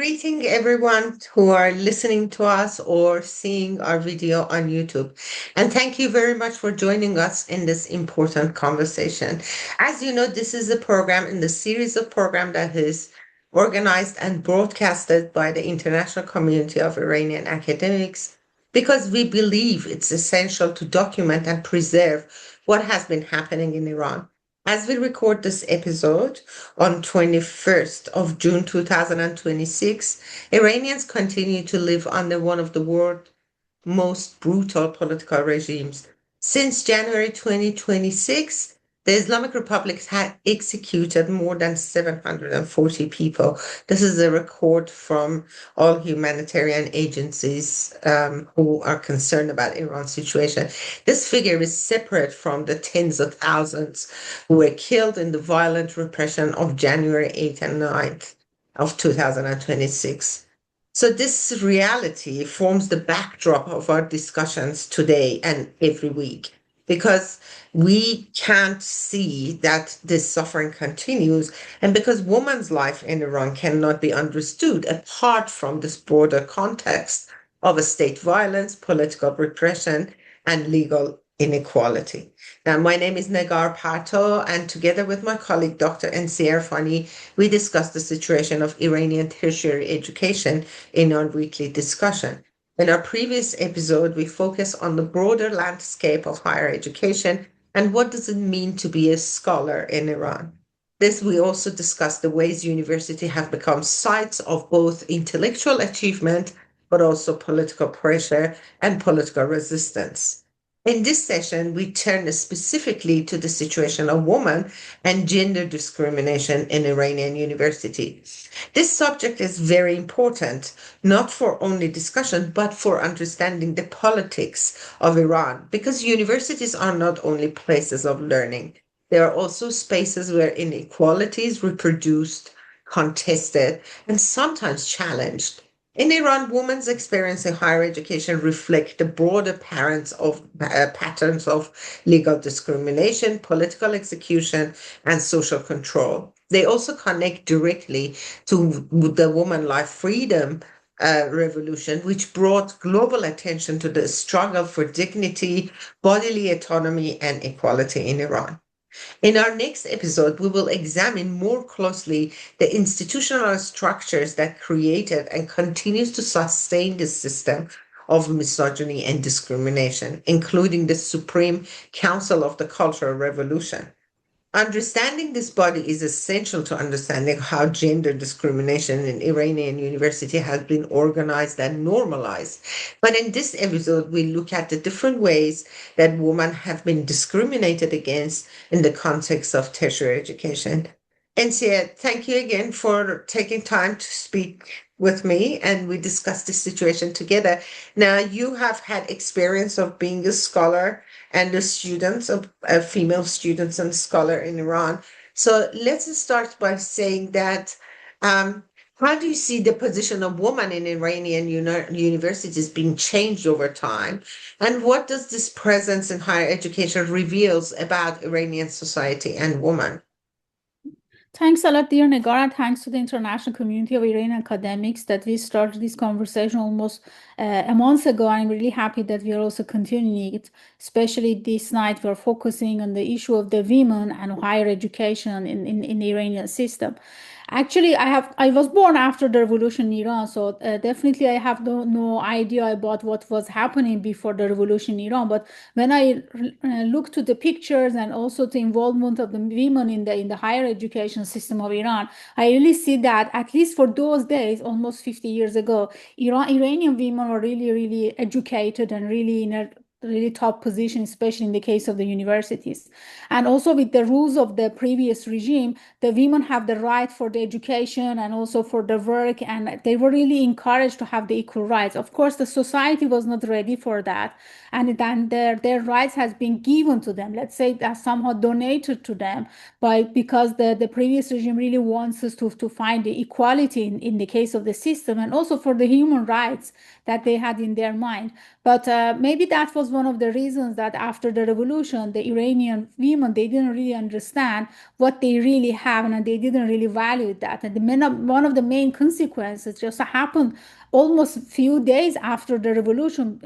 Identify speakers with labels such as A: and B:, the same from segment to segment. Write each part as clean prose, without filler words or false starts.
A: Greeting everyone who are listening to us or seeing our video on YouTube. And thank you very much for joining us in this important conversation. As you know, this is a program in the series of program that is organized and broadcasted by the international community of Iranian academics because we believe it's essential to document and preserve what has been happening in Iran. As we record this episode on 21st of June 2026, Iranians continue to live under one of the world's most brutal political regimes. Since January 2026, the Islamic Republic had executed more than 740 people. This is a record from all humanitarian agencies who are concerned about Iran's situation. This figure is separate from the tens of thousands who were killed in the violent repression of January 8th and 9th of 2026. So this reality forms the backdrop of our discussions today and every week because we can't see that this suffering continues and because women's life in Iran cannot be understood apart from this broader context of a state violence, political repression, and legal inequality. Now, my name is Negar Pato, and together with my colleague, Dr. NC Erfani, we discuss the situation of Iranian tertiary education in our weekly discussion. In our previous episode, we focus on the broader landscape of higher education and what does it mean to be a scholar in Iran. This, we also discuss the ways universities have become sites of both intellectual achievement, but also political pressure and political resistance. In this session, we turn specifically to the situation of women and gender discrimination in Iranian universities. This subject is very important, not for only discussion, but for understanding the politics of Iran, because universities are not only places of learning. They are also spaces where inequalities reproduced, contested, and sometimes challenged. In Iran, women's experience in higher education reflect the broader patterns of legal discrimination, political execution, and social control. They also connect directly to the woman life freedom revolution, which brought global attention to the struggle for dignity, bodily autonomy, and equality in Iran. In our next episode, we will examine more closely the institutional structures that created and continues to sustain this system of misogyny and discrimination, including the Supreme Council of the Cultural Revolution. Understanding this body is essential to understanding how gender discrimination in Iranian university has been organized and normalized. But in this episode, we look at the different ways that women have been discriminated against in the context of tertiary education. And thank you again for taking time to speak with me and we discuss this situation together. Now, you have had experience of being a scholar and the students of female students and scholar in Iran. So let's start by saying that how do you see the position of women in Iranian universities being changed over time? And what does this presence in higher education reveals about Iranian society and women?
B: Thanks a lot, dear Negar, and thanks to the international community of Iranian academics that we started this conversation almost a month ago. I'm really happy that we are also continuing it, especially this night. We're focusing on the issue of the women and higher education in the Iranian system. Actually, I was born after the revolution in Iran, so definitely I have no idea about what was happening before the revolution in Iran. But when I look to the pictures and also the involvement of the women in the higher education system of Iran, I really see that at least for those days, almost 50 years ago, Iranian women were really educated and really in a really top position, especially in the case of the universities. And also with the rules of the previous regime, the women have the right for the education and also for the work, and they were really encouraged to have the equal rights. Of course, the society was not ready for that, and then their rights has been given to them. Let's say that somehow donated to them because the previous regime really wants us to find the equality in the case of the system and also for the human rights that they had in their mind. But maybe that was was one of the reasons that after the revolution, the Iranian women, they didn't really understand what they really have, and they didn't really value that. And one of the main consequences just happened almost a few days after the revolution.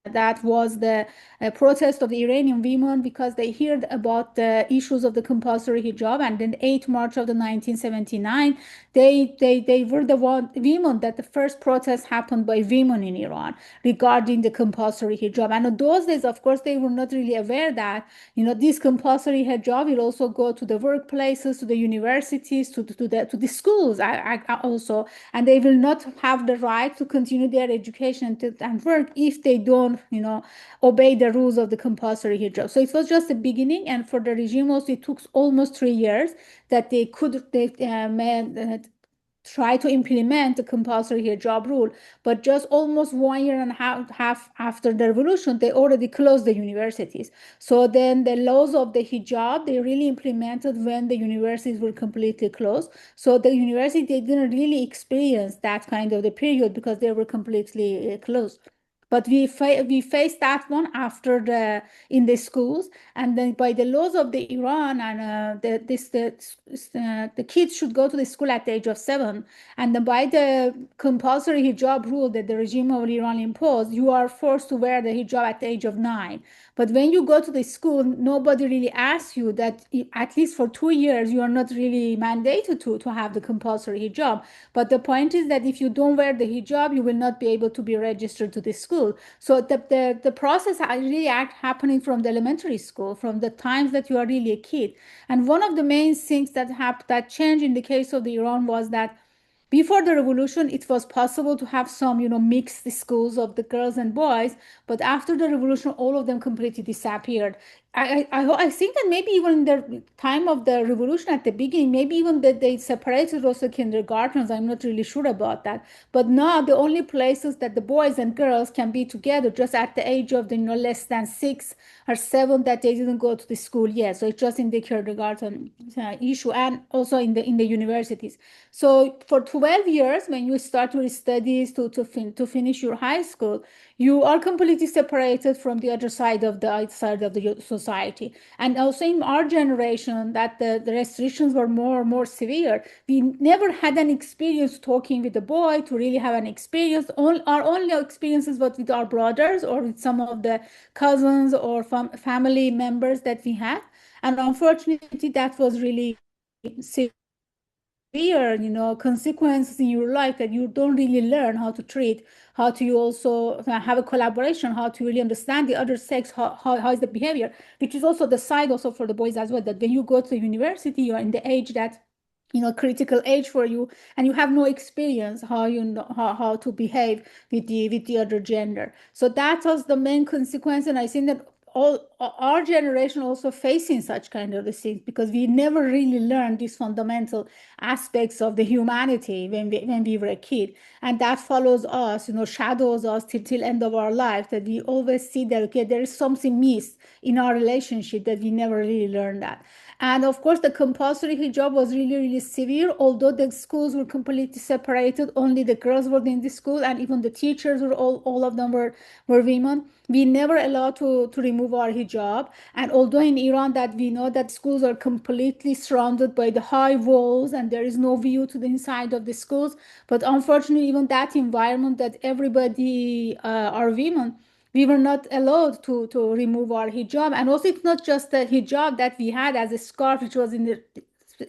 B: That was the protest of the Iranian women, because they heard about the issues of the compulsory hijab. And then 8th March of the 1979, they were the women that the first protest happened by women in Iran regarding the compulsory hijab. And in those days, of course, they were not really aware that, this compulsory hijab will also go to the workplaces, to the universities, to the schools also, and they will not have the right to continue their education and work if they don't, obey the rules of the compulsory hijab. So it was just the beginning, and for the regime also, it took almost 3 years that try to implement the compulsory hijab rule. But just almost 1 year and a half after the revolution, they already closed the universities. So then the laws of the hijab, they really implemented when the universities were completely closed. So the university, they didn't really experience that kind of the period because they were completely closed. But we faced that one after in the schools, and then by the laws of the Iran, and the kids should go to the school at the age of 7, and then by the compulsory hijab rule that the regime of Iran imposed, you are forced to wear the hijab at the age of 9. But when you go to the school, nobody really asks you that. At least for 2 years, you are not really mandated to have the compulsory hijab. But the point is that if you don't wear the hijab, you will not be able to be registered to the school. So the process really happening from the elementary school, from the times that you are really a kid. And one of the main things that changed in the case of the Iran was that before the revolution, it was possible to have some, mixed schools of the girls and boys. But after the revolution, all of them completely disappeared. I think that maybe even in the time of the revolution at the beginning, maybe even that they separated also kindergartens. I'm not really sure about that. But now the only places that the boys and girls can be together just at the age of less than 6 or 7, that they didn't go to the school yet. So it's just in the kindergarten issue, and also in the universities. So for 12 years, when you start your studies to finish your high school, you are completely separated from the other side of the society. And also in our generation, that the restrictions were more severe. We never had an experience talking with a boy to really have an experience. Our only experiences was with our brothers or with some of the cousins or family members that we had. And unfortunately, that was really severe, consequences in your life, that you don't really learn how to treat, how to also have a collaboration, how to really understand the other sex, how is the behavior, which is also the side also for the boys as well, that when you go to university, you are in the age that, critical age for you, and you have no experience how you know how to behave with the other gender. So that was the main consequence, and I think that all our generation also facing such kind of things, because we never really learned these fundamental aspects of the humanity when we were a kid, and that follows us, shadows us till end of our life, that we always see that, okay, there is something missed in our relationship, that we never really learned that. And of course, the compulsory hijab was really, really severe. Although the schools were completely separated, only the girls were in the school, and even the teachers were all of them were women. We never allowed to remove our hijab. And although in Iran that we know that schools are completely surrounded by the high walls and there is no view to the inside of the schools, but unfortunately, even that environment that everybody are women, we were not allowed to remove our hijab. And also, it's not just the hijab that we had as a scarf, which was in the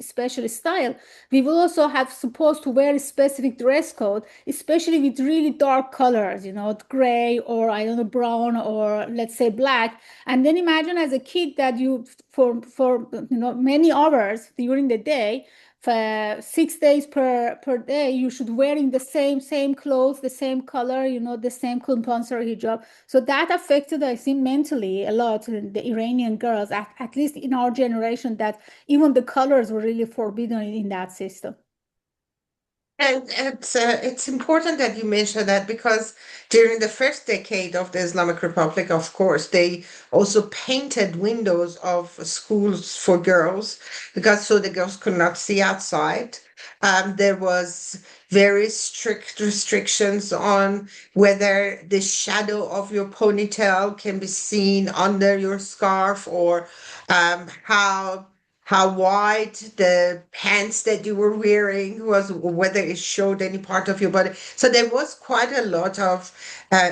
B: special style. We will also have supposed to wear a specific dress code, especially with really dark colors, gray, or I don't know, brown, or let's say black. And then imagine as a kid that you, for many hours during the day, for 6 days per day, you should wearing the same clothes, the same color, the same compulsory hijab. So that affected, I think, mentally a lot the Iranian girls, at least in our generation, that even the colors were really forbidden in that system.
A: And it's important that you mention that because during the first decade of the Islamic Republic, of course, they also painted windows of schools for girls because so the girls could not see outside. There was very strict restrictions on whether the shadow of your ponytail can be seen under your scarf or how wide the pants that you were wearing was, whether it showed any part of your body. So there was quite a lot of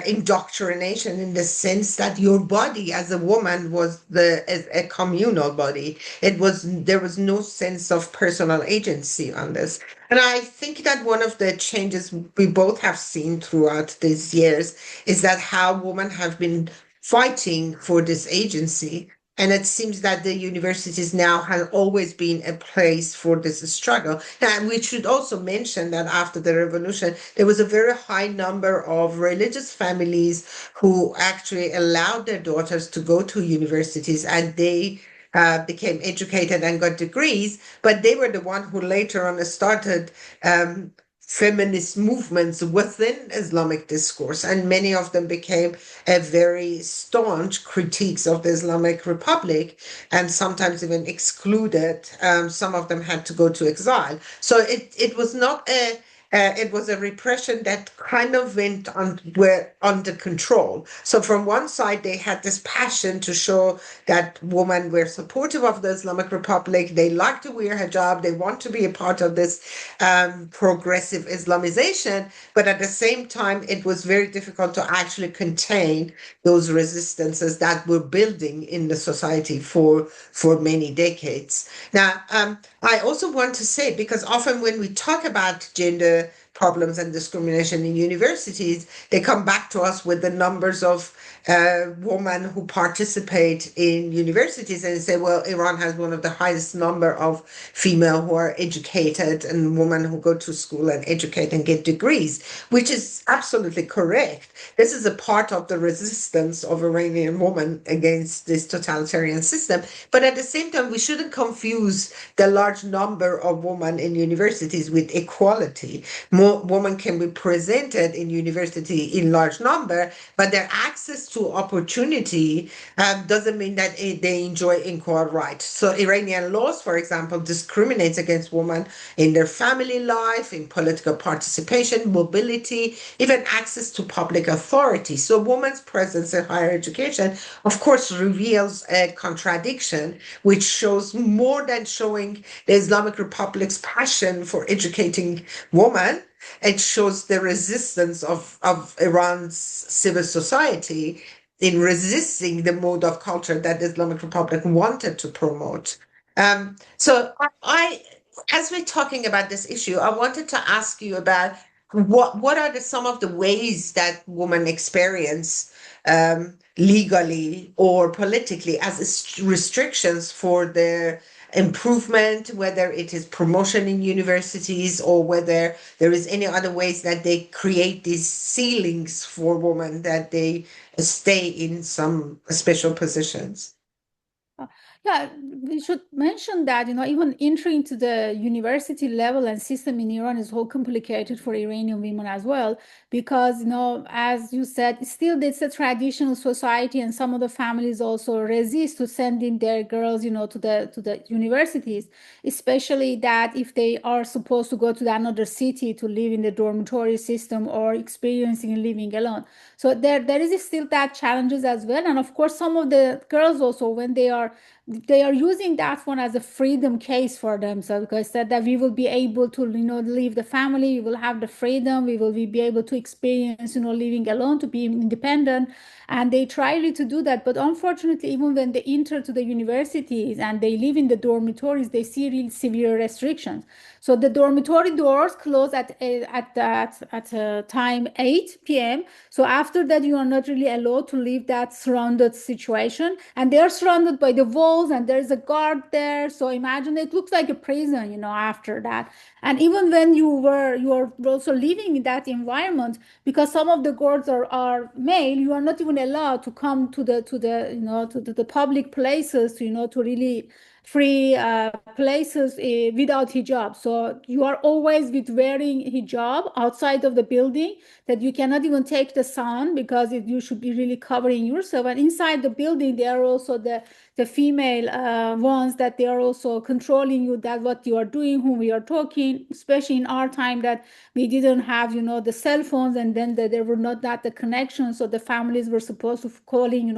A: indoctrination in the sense that your body as a woman was a communal body. It was there was no sense of personal agency on this. And I think that one of the changes we both have seen throughout these years is that how women have been fighting for this agency, and it seems that the universities now have always been a place for this struggle. And we should also mention that after the revolution, there was a very high number of religious families who actually allowed their daughters to go to universities, and they became educated and got degrees, but they were the one who later on started feminist movements within Islamic discourse, and many of them became a very staunch critiques of the Islamic Republic, and sometimes even excluded. Some of them had to go to exile. So it was not a it was a repression that kind of went on were under control. So from one side, they had this passion to show that women were supportive of the Islamic Republic. They like to wear hijab. They want to be a part of this progressive Islamization. But at the same time, it was very difficult to actually contain those resistances that were building in the society for many decades. Now, I also want to say, because often when we talk about gender problems and discrimination in universities, they come back to us with the numbers of women who participate in universities and say, well, Iran has one of the highest number of female who are educated and women who go to school and educate and get degrees, which is absolutely correct. This is a part of the resistance of Iranian women against this totalitarian system. But at the same time, we shouldn't confuse the large number of women in universities with equality. More women can be presented in university in large number, but their access to opportunity doesn't mean that they enjoy equal rights. So Iranian laws, for example, discriminates against women in their family life, in political participation, mobility, even access to public authority. So women's presence in higher education, of course, reveals a contradiction, which shows more than showing the Islamic Republic's passion for educating women. It shows the resistance of Iran's civil society in resisting the mode of culture that the Islamic Republic wanted to promote. So as we're talking about this issue, I wanted to ask you about what are some of the ways that women experience legally or politically as restrictions for their improvement, whether it is promotion in universities or whether there is any other ways that they create these ceilings for women that they stay in some special positions.
B: Uh, Yeah, we should mention that, even entering to the university level and system in Iran is whole complicated for Iranian women as well, because, as you said, still it's a traditional society, and some of the families also resist to sending their girls, to the universities, especially that if they are supposed to go to another city to live in the dormitory system or experiencing living alone. So there is still that challenges as well. And of course, some of the girls also, when they are using that one as a freedom case for themselves, because that we will be able to leave the family, we will have the freedom, we will be able to experience living alone, to be independent. And they try really to do that, but unfortunately, even when they enter to the universities and they live in the dormitories, they see really severe restrictions. So the dormitory doors close at time 8 p.m. So after that, you are not really allowed to leave that surrounded situation, and they are surrounded by the walls, and there is a guard there. So imagine, it looks like a prison, after that. And even when you are also living in that environment, because some of the guards are male, you are not even allowed to come to the public places to to really free places without hijab. So you are always with wearing hijab outside of the building, that you cannot even take the sun because you should be really covering yourself. And inside the building, there are also the female ones that they are also controlling you, that what you are doing, whom we are talking, especially in our time that we didn't have, the cell phones, and then there were not that the connection. So the families were supposed to calling,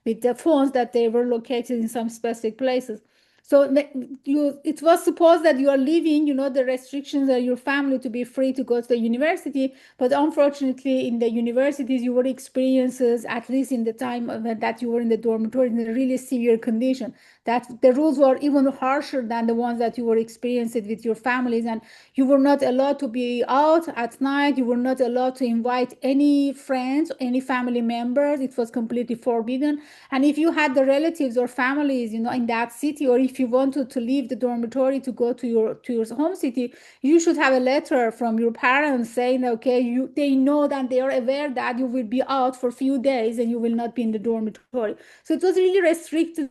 B: with the phones that they were located in some specific places. So it was supposed that you are leaving, the restrictions of your family to be free to go to the university. But unfortunately, in the universities, you were experiences, at least in the time that you were in the dormitory, in a really severe condition, that the rules were even harsher than the ones that you were experiencing with your families. And you were not allowed to be out at night. You were not allowed to invite any friends, any family members. It was completely forbidden. And if you had the relatives or families, in that city, or if you wanted to leave the dormitory to go to your home city, you should have a letter from your parents saying, okay, they know that they are aware that you will be out for a few days and you will not be in the dormitory. So it was really restricted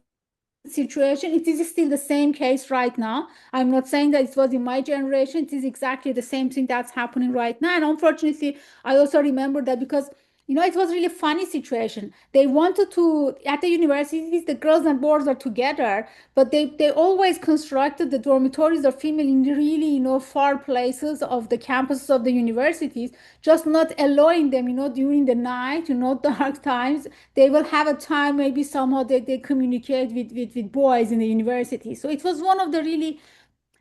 B: situation. It is still the same case right now. I'm not saying that it was in my generation. It is exactly the same thing that's happening right now. And unfortunately, I also remember that because it was really funny situation. They wanted to, at the universities, the girls and boys are together, but they always constructed the dormitories or female in really, far places of the campuses of the universities, just not allowing them, during the night, dark times, they will have a time, maybe somehow they communicate with boys in the university. So it was one of the really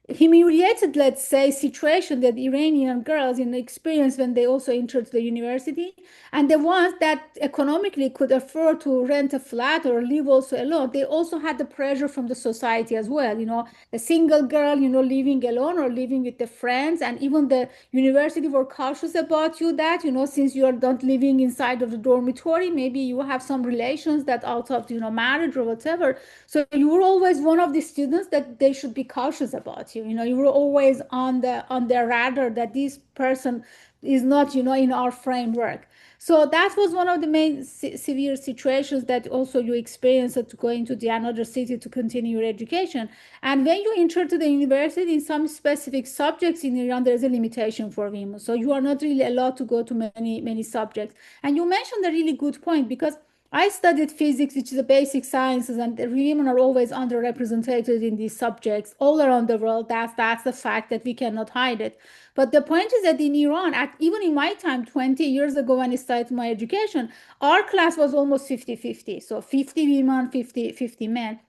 B: humiliated, let's say, situation that Iranian girls experience when they also entered the university. And the ones that economically could afford to rent a flat or live also alone, they also had the pressure from the society as well. A single girl, living alone or living with the friends, and even the university were cautious about you that, since you are not living inside of the dormitory, maybe you have some relations that out of, marriage or whatever. So you were always one of the students that they should be cautious about you. You were always on the radar that this person is not, in our framework. So that was one of the main severe situations that also you experienced, to going to the another city to continue your education. And when you enter to the university in some specific subjects in Iran, there is a limitation for women. So you are not really allowed to go to many subjects. And you mentioned a really good point, because I studied physics, which is the basic sciences, and women are always underrepresented in these subjects all around the world. That's the fact that we cannot hide it. But the point is that in Iran, even in my time, 20 years ago when I started my education, our class was almost 50-50. So 50 women, 50 men.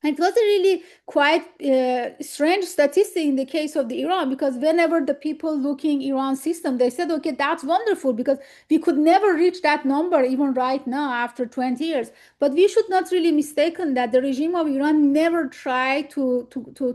B: It was a really quite strange statistic in the case of the Iran, because whenever the people looking Iran system, they said, okay, that's wonderful, because we could never reach that number even right now after 20 years. But we should not really mistaken that the regime of Iran never tried to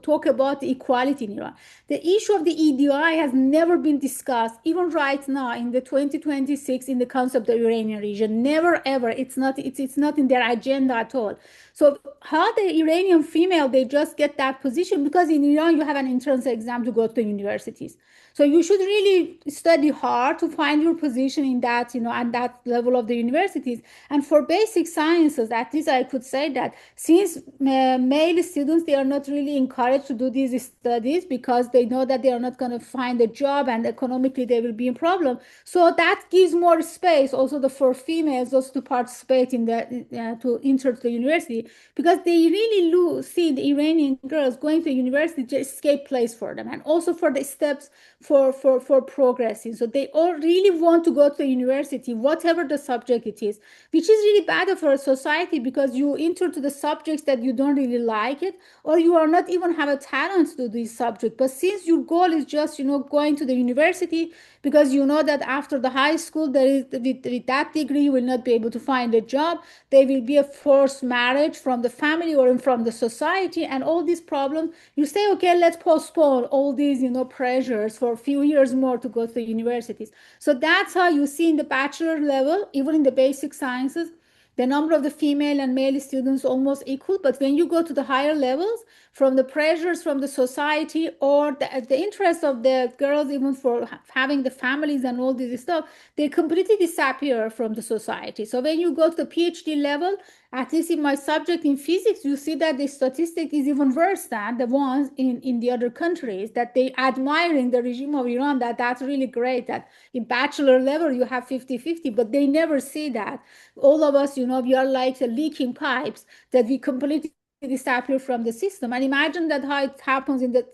B: talk about the equality in Iran. The issue of the EDI has never been discussed, even right now in the 2026 in the concept of the Iranian region. Never ever. It's not in their agenda at all. So how the Iranian female, they just get that position because in Iran you have an entrance exam to go to the universities. So you should really study hard to find your position in that, at that level of the universities. And for basic sciences, at least I could say that since male students, they are not really encouraged to do these studies because they know that they are not going to find a job and economically they will be in problem. So that gives more space also for females also to participate in to enter the university, because they really see the Iranian girls going to university just escape place for them, and also for the steps for progressing. So they all really want to go to university, whatever the subject it is, which is really bad for a society, because you enter to the subjects that you don't really like it, or you are not even have a talent to do this subject. But since your goal is just, going to the university, because you know that after the high school, there is with that degree, you will not be able to find a job. There will be a forced marriage from the family or from the society, and all these problems. You say, okay, let's postpone all these, pressures for a few years more to go to the universities. So that's how you see in the bachelor level, even in the basic sciences, the number of the female and male students almost equal. But when you go to the higher levels, from the pressures from the society or the interest of the girls, even for having the families and all this stuff, they completely disappear from the society. So when you go to the PhD level, at least in my subject in physics, you see that the statistic is even worse than the ones in the other countries, that they admire in the regime of Iran, that that's really great, that in bachelor level you have 50-50, but they never see that. All of us, we are like the leaking pipes, that we completely disappear from the system. And imagine that how it happens in the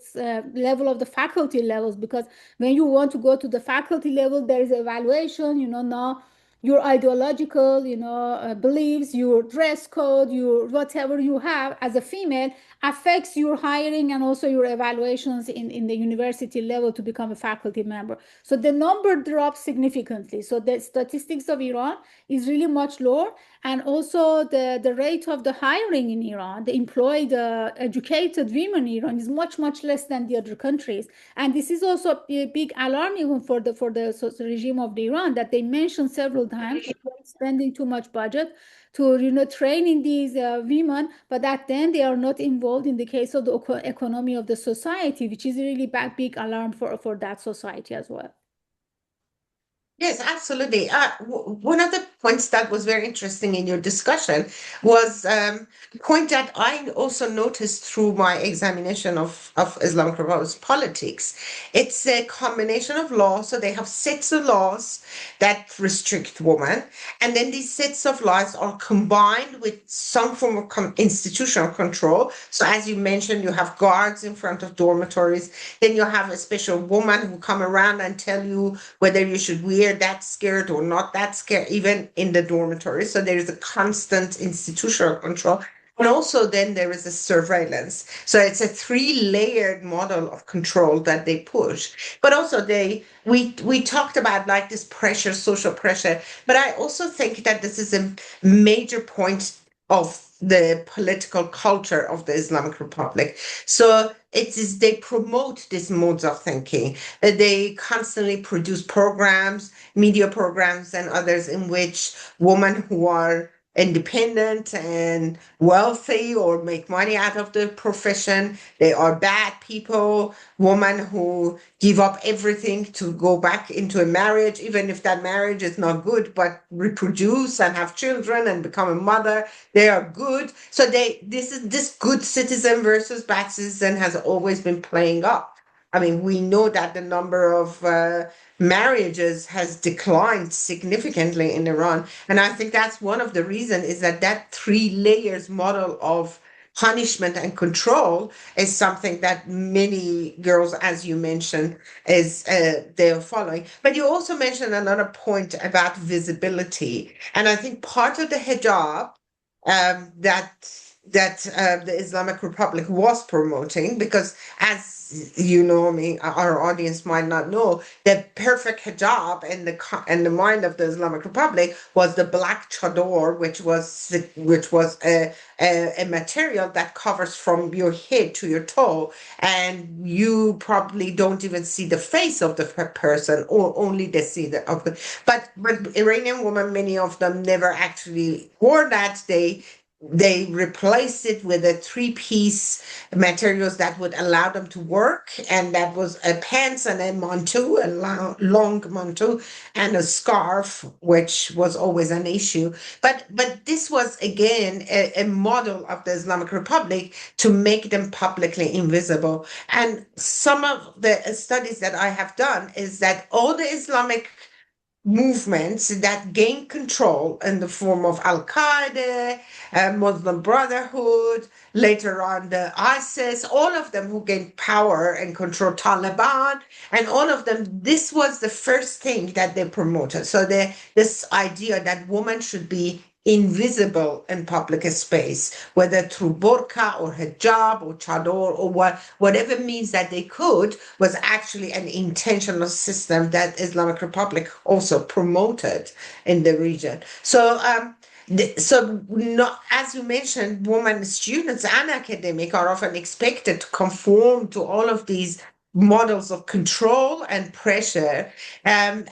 B: level of the faculty levels, because when you want to go to the faculty level, there is evaluation, now your ideological, beliefs, your dress code, your whatever you have as a female affects your hiring and also your evaluations in the university level to become a faculty member. So the number drops significantly. So the statistics of Iran is really much lower. And also the rate of the hiring in Iran, the employed, educated women in Iran is much, much less than the other countries. And this is also a big alarm even for the regime of the Iran, that they mentioned several times that they're spending too much budget to training these women, but at then they are not involved in the case of the economy of the society, which is a really big alarm for that society as well.
A: Yes, absolutely. One of the points that was very interesting in your discussion was a point that I also noticed through my examination of Islamic Republic's politics. It's a combination of laws. So they have sets of laws that restrict women. And then these sets of laws are combined with some form of institutional control. So as you mentioned, you have guards in front of dormitories. Then you have a special woman who come around and tell you whether you should wear that skirt or not that skirt, even in the dormitory. So there is a constant institutional control. And also then there is a surveillance. So it's a three-layered model of control that they push. But also we talked about like this pressure, social pressure, but I also think that this is a major point of the political culture of the Islamic Republic. So it is they promote these modes of thinking. They constantly produce programs, media programs, and others in which women who are independent and wealthy or make money out of the profession, they are bad people, women who give up everything to go back into a marriage, even if that marriage is not good, but reproduce and have children and become a mother, they are good. So this good citizen versus bad citizen has always been playing up. I mean, we know that the number of marriages has declined significantly in Iran. And I think that's one of the reasons is that three layers model of punishment and control is something that many girls, as you mentioned, is they're following. But you also mentioned another point about visibility. And I think part of the hijab that the Islamic Republic was promoting, because as you know, I mean, our audience might not know, the perfect hijab in the mind of the Islamic Republic was the black chador, which was a material that covers from your head to your toe, and you probably don't even see the face of the person, or only the see the of the. But Iranian women, many of them never actually wore that. They replaced it with a three-piece materials that would allow them to work, and that was a pants and a manteau, a long manteau, and a scarf, which was always an issue. But this was again a model of the Islamic Republic to make them publicly invisible. And some of the studies that I have done is that all the Islamic movements that gain control in the form of Al Qaeda, Muslim Brotherhood, later on the ISIS, all of them who gained power and control Taliban, and all of them, this was the first thing that they promoted. So this idea that women should be invisible in public space, whether through burqa or hijab or chador or whatever means that they could, was actually an intentional system that Islamic Republic also promoted in the region. So not, as you mentioned, women students and academic are often expected to conform to all of these models of control and pressure, and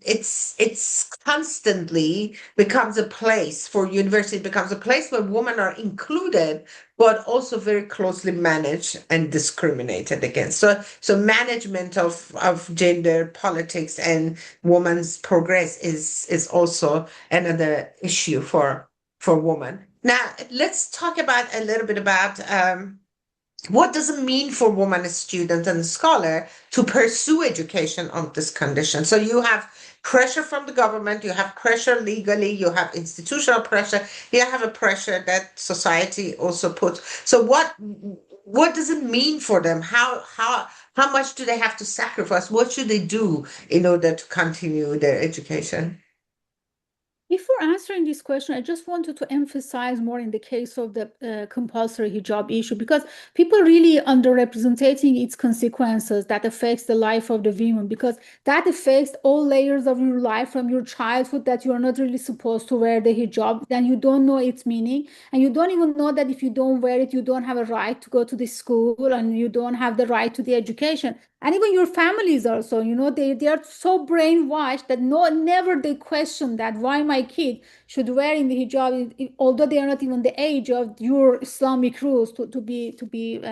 A: it's constantly becomes a place for university, becomes a place where women are included but also very closely managed and discriminated against. So management of gender politics and women's progress is also another issue for women. Now, let's talk about a little bit about what does it mean for women, a student and a scholar, to pursue education on this condition? So you have pressure from the government, you have pressure legally, you have institutional pressure, you have a pressure that society also puts. So what does it mean for them? How much do they have to sacrifice? What should they do in order to continue their education?
B: Before answering this question, I just wanted to emphasize more in the case of the compulsory hijab issue, because people really underrepresenting its consequences that affects the life of the women, because that affects all layers of your life from your childhood, that you are not really supposed to wear the hijab, then you don't know its meaning, and you don't even know that if you don't wear it, you don't have a right to go to the school, and you don't have the right to the education. And even your families also, they are so brainwashed that never they question that why my kid should wear in the hijab, although they are not even the age of your Islamic rules to be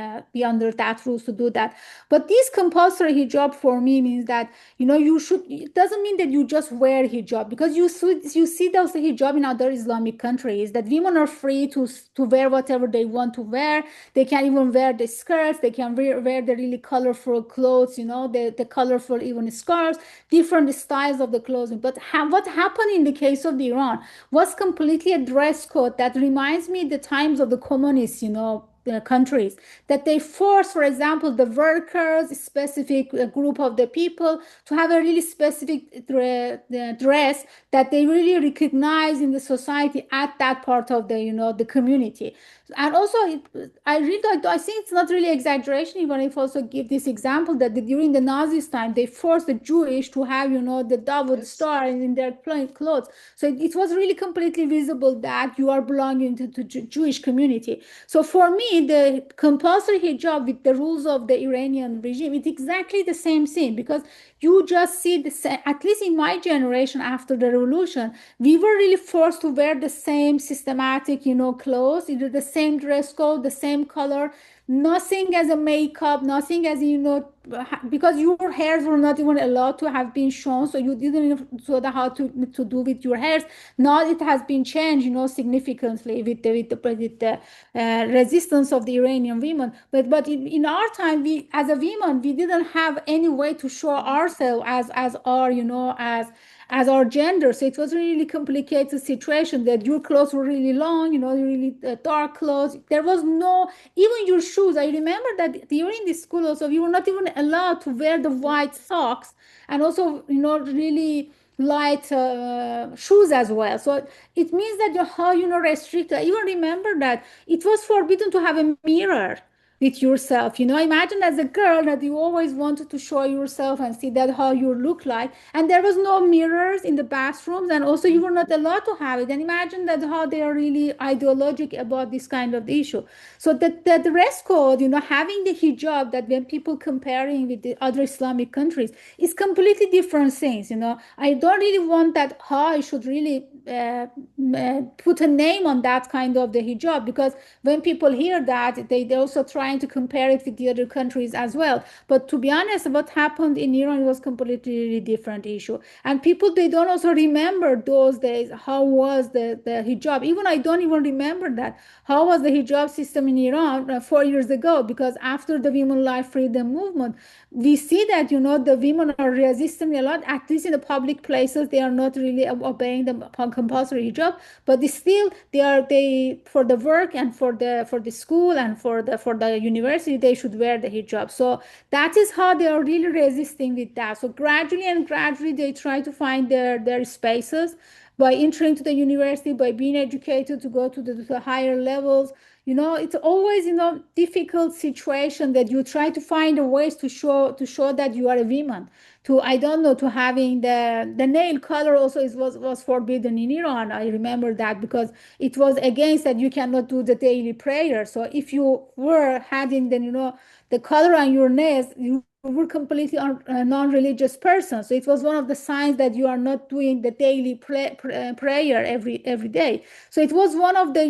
B: under that rules to do that. But this compulsory hijab for me means that you should. It doesn't mean that you just wear hijab, because you see those hijab in other Islamic countries, that women are free to wear whatever they want to wear. They can even wear the skirts. They can wear the really colorful clothes, the colorful even scarves, different styles of the clothing. But what happened in the case of the Iran was completely a dress code that reminds me the times of the communists, countries, that they force, for example, the workers, specific group of the people, to have a really specific dress that they really recognize in the society at that part of the community. And also, I really I think it's not really exaggeration even if also give this example that during the Nazis time they forced the Jewish to have the David
A: Yes.
B: star in their clothes. So it was really completely visible that you are belonging to the Jewish community. So for me, the compulsory hijab with the rules of the Iranian regime, it's exactly the same thing, because you just see the same. At least in my generation after the revolution, we were really forced to wear the same systematic, clothes, either the same dress code, the same color, nothing as a makeup, nothing as because your hairs were not even allowed to have been shown, so you didn't even know how to do with your hairs. Now it has been changed, significantly with the resistance of the Iranian women. But in our time, we as a woman, we didn't have any way to show ourselves as our as our gender. So it was a really complicated situation, that your clothes were really long, really dark clothes. There was no, even your shoes. I remember that during the school also, we were not even allowed to wear the white socks, and also, really light shoes as well. So it means that how restricted. I even remember that it was forbidden to have a mirror with yourself. Imagine as a girl that you always wanted to show yourself and see that how you look like, and there was no mirrors in the bathrooms, and also you were not allowed to have it. And imagine that how they are really ideologic about this kind of issue. So that the dress code, having the hijab, that when people comparing with the other Islamic countries, is completely different things. I don't really want that how I should really put a name on that kind of the hijab, because when people hear that, they're also trying to compare it with the other countries as well. But to be honest, what happened in Iran was completely different issue, and people, they don't also remember those days how was the hijab. Even I don't even remember that how was the hijab system in Iran 4 years ago, because after the women life freedom movement, we see that the women are resisting a lot. At least in the public places, they are not really obeying the compulsory hijab, but still they for the work and for the school and for the university, they should wear the hijab. So that is how they are really resisting with that. So gradually they try to find their spaces by entering to the university, by being educated to go to the higher levels. It's always difficult situation that you try to find a ways to show that you are a woman. To, I don't know, to having the nail color also was forbidden in Iran. I remember that, because it was against that you cannot do the daily prayer. So if you were having the color on your nails, you were completely non-religious person. So it was one of the signs that you are not doing the daily prayer every day. So it was one of the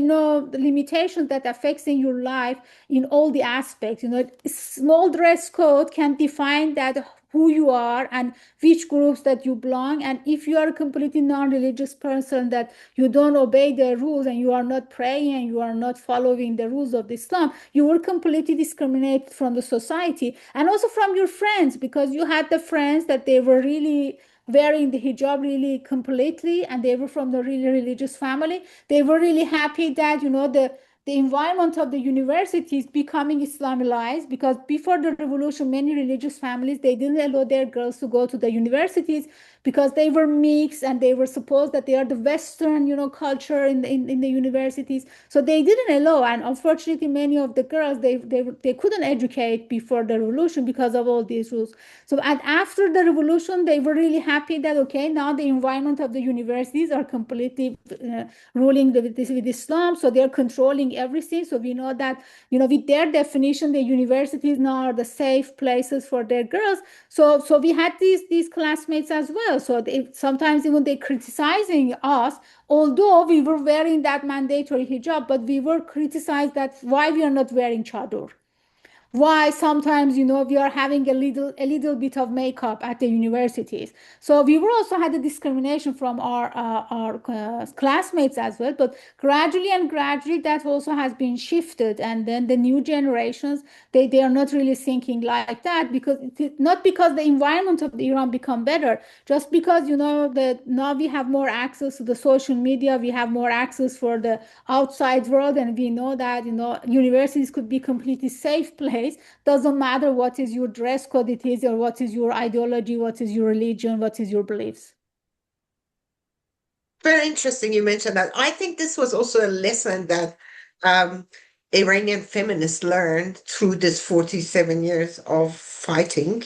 B: limitations that affects in your life in all the aspects. Small dress code can define that who you are and which groups that you belong. And if you are a completely non-religious person, that you don't obey the rules and you are not praying and you are not following the rules of Islam, you were completely discriminated from the society and also from your friends, because you had the friends that they were really wearing the hijab really completely and they were from the really religious family. They were really happy that, the environment of the university is becoming Islamized, because before the revolution, many religious families, they didn't allow their girls to go to the universities because they were mixed and they were supposed that they are the Western, culture in the universities. So they didn't allow, and unfortunately, many of the girls they couldn't educate before the revolution because of all these rules. So and after the revolution, they were really happy that okay, now the environment of the universities are completely ruling with Islam, so they're controlling everything. So we know that, with their definition, the universities now are the safe places for their girls. So we had these classmates as well. So sometimes even they criticizing us, although we were wearing that mandatory hijab, but we were criticized that why we are not wearing chador, why sometimes, we are having a little bit of makeup at the universities. So we were also had the discrimination from our classmates as well. But gradually that also has been shifted, and then the new generations, they are not really thinking like that, because not because the environment of the Iran become better, just because, that now we have more access to the social media, we have more access for the outside world, and we know that, universities could be completely safe place. Doesn't matter what is your dress code it is, or what is your ideology, what is your religion, what is your beliefs.
A: Very interesting you mentioned that. I think this was also a lesson that um, Iranian feminists learned through this 47 years of fighting.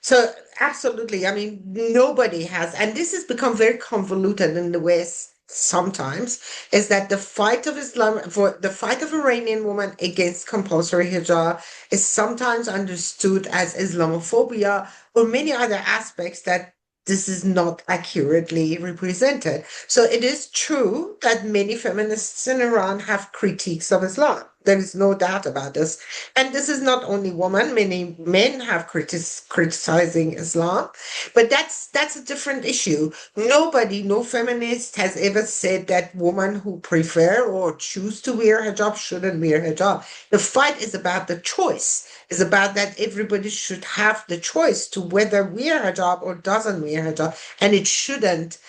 A: So, absolutely, I mean, nobody has, and this has become very convoluted in the West sometimes, is that the fight of Islam, for the fight of Iranian women against compulsory hijab is sometimes understood as Islamophobia or many other aspects that this is not accurately represented. So it is true that many feminists in Iran have critiques of Islam. There is no doubt about this. And this is not only women, many men have criticizing Islam, but that's a different issue. Nobody, no feminist has ever said that women who prefer or choose to wear hijab shouldn't wear hijab. The fight is about the choice. It's about that everybody should have the choice to whether wear hijab or doesn't wear hijab, and it shouldn't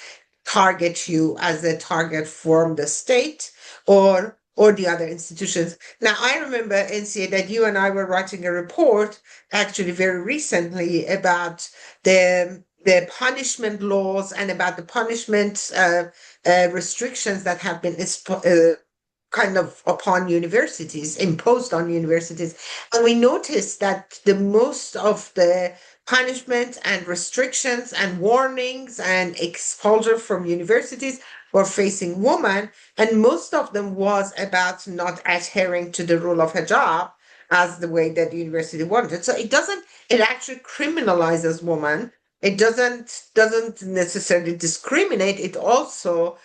A: target you as a target from the state or the other institutions. Now, I remember, NCA, that you and I were writing a report actually very recently about the punishment laws and about the punishment restrictions that have been kind of upon universities, imposed on universities. And we noticed that the most of the punishment and restrictions and warnings and exposure from universities were facing women, and most of them was about not adhering to the rule of hijab as the way that the university wanted. So it actually criminalizes women. It doesn't necessarily discriminate. It also